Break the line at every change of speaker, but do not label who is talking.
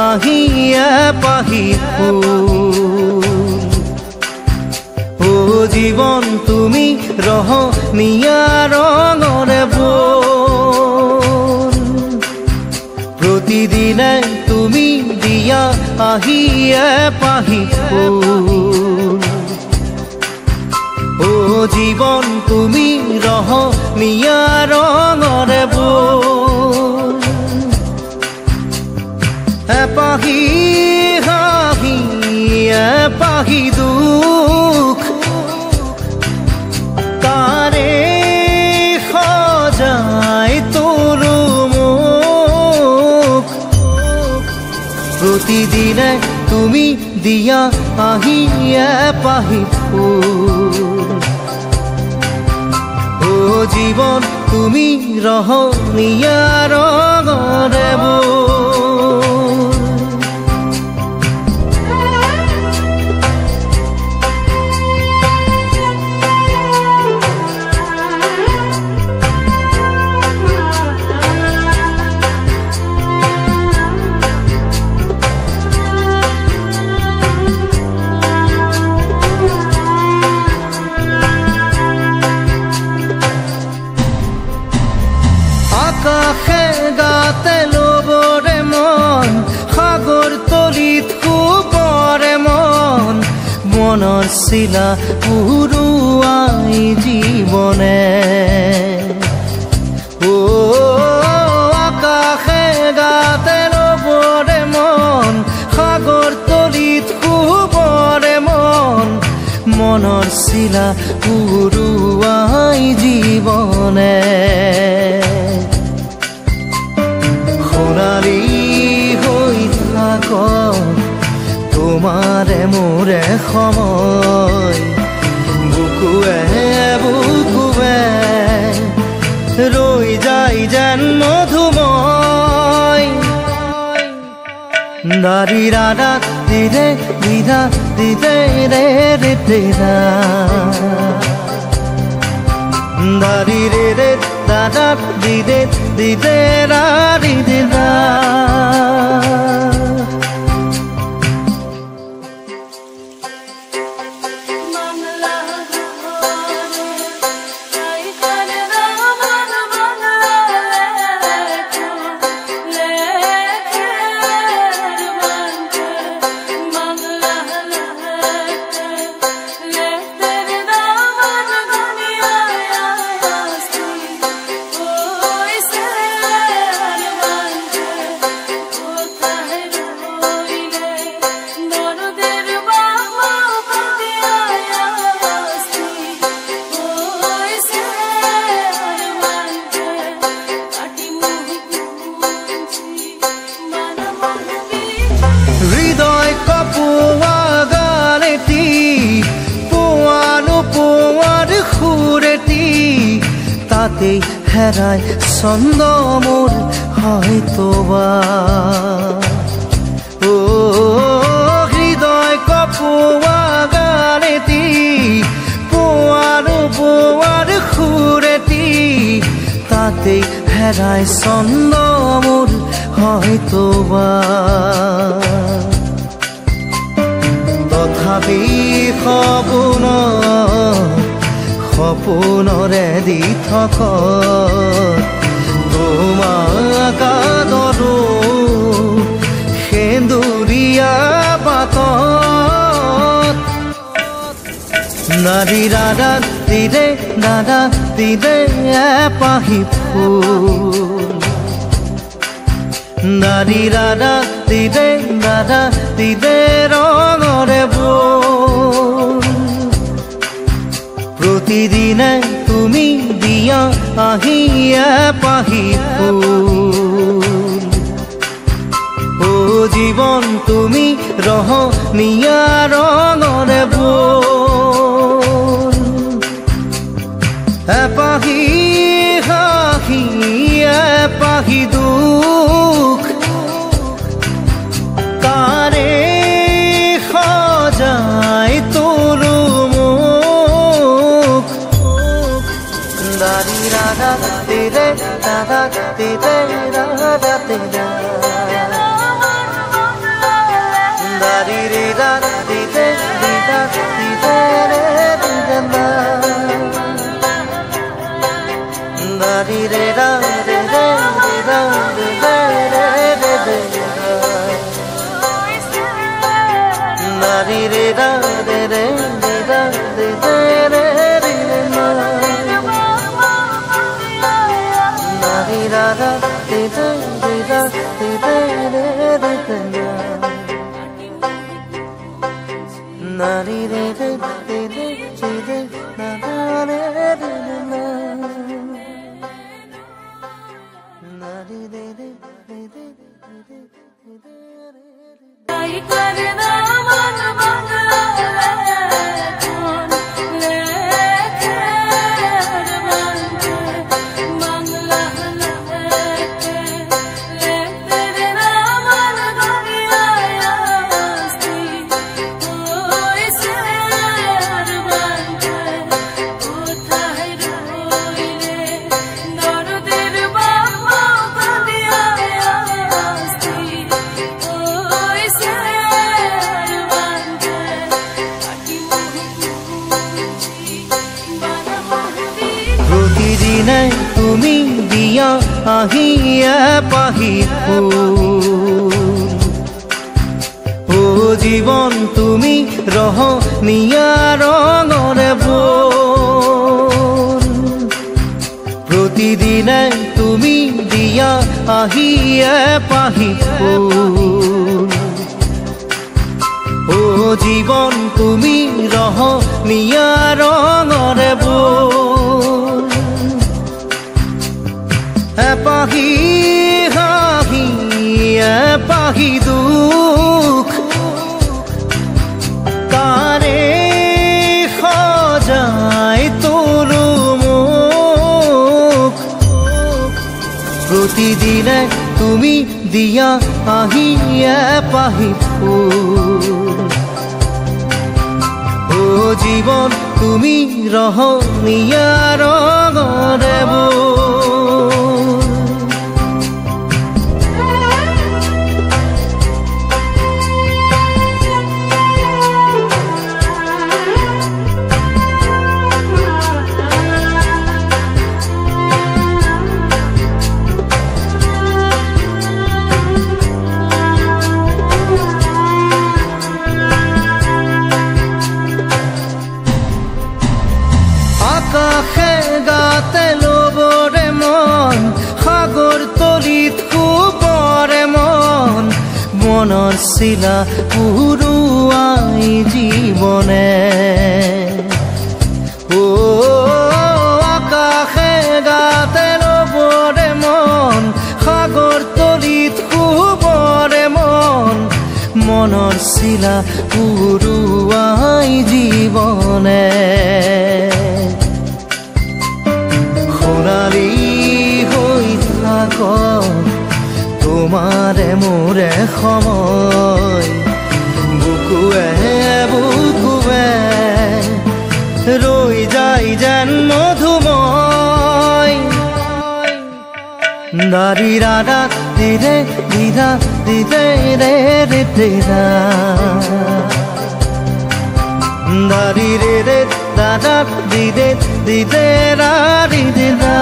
আহিয়ে পাহি ফুল ও জীবন তুমি ৰহনীয়া ৰঙৰে বল প্ৰতিদিনে তুমি দিয়া আহিয়ে পাহি ফুল ও জীবন তুমি ৰহনীয়া ৰঙৰে বল এপাহি হাঁহি এপাহি দুখ তাৰে সজাই তোলো মোক প্ৰতিদিনে তুমি দিয়া আহিয়ে পাহি ফুল ও জীবন তুমি ৰহনীয়া ৰঙৰে বল আকাশে গাতে লবৰে মন সাগৰ তলিত শুবৰে মন মনৰ চিলা উৰুৱাই জীৱনে ও আকাশে গাতে লবৰে মন সাগৰ তলিত শুবৰে মন মনৰ চিলা উৰুৱাই জীৱনে সোণালী হৈ থাক তোমাৰে মোৰে সময় বুকুৱে বুকুৱে ৰৈ যায় যেন মধুময় দাৰি ৰাধা দিদে দিদা দিদে ৰে ৰে দিদা দাৰি ৰে ৰে দাদা দিদে দিদে ৰা দিদে ৰা হৃদয় কপোৱা গালেটি পোৱানো পোৱাৰ সুৰেটি তাতেই হেৰাই ছন্দ মোৰ হয়তোবা ও হৃদয় কপোৱা গালেটি পোৱানো পোৱাৰ সুৰেটি তাতেই হেৰাই ছন্দ মোৰ হয়তোবা তথাপি সপোনৰে দি থক তোমাক আদৰো সেন্দুৰীয়া বাটত নাৰী ৰাধা দিদে দাদা দিদে এপাহি ফুল নাৰী ৰাধা দিদে দাদা দিদে ৰঙৰে বল প্ৰতিদিনে তুমি দিয়া আহিয়ে পাহি ফুল ও জীবন তুমি ৰহনীয়া ৰঙৰে বল এপাহি হাঁহি এপাহি দুখ তাৰে সজাই তোলো মোক দাৰি ৰাধা দিদে দাদা দিদে ৰাধা দিদা ra di re di ra di re re di re na da di re ra di re di ra di re re re re na di re ra di re di ra di re re re na na di ra ra di re di ra di re re re na di re re di re di re na re re na na di re re di re di re ai karna man bangla kon lekhe bangla lekhe lekhe man gaya asti oi ser bangla kothay roile darder baba gaya asti oi ser প্ৰতিদিনাই তুমি দিয়া আহিয়া পাহি ও জীৱন তুমি ৰহনীয়া ৰঙৰে বোল প্ৰতিদিনাই তুমি দিয়া আহিয়া পাহি ও জীৱন তুমি ৰহনীয়া ৰঙৰে বোল এপাহি হাঁহি এপাহি দুখ তাৰে সজাই তোলো মোক প্ৰতিদিনে তুমি দিয়া আহি এপাহি ফুল ও জীৱন তুমি ৰহনীয়া ৰঙৰে বোল আকাশে গাতে লবৰে মন সাগৰ তলিত শুবৰে মন মনৰ চিলা উৰুৱাই জীৱনে ও আকাশে গাতে লবৰে মন সাগৰ তলিত শুবৰে মন মনৰ চিলা উৰুৱাই জীৱনে সোণালী হৈ থাক তোমাৰে মোৰে সময় বুকুৱে বুকুৱে ৰৈ যায় যেন মধুময় দাৰি ৰাধা দিৰে দিৰা দিৰে ৰে ৰে দিৰা দাৰি ৰে ৰে দাদা দিৰে দিৰে ৰা দি দিৰা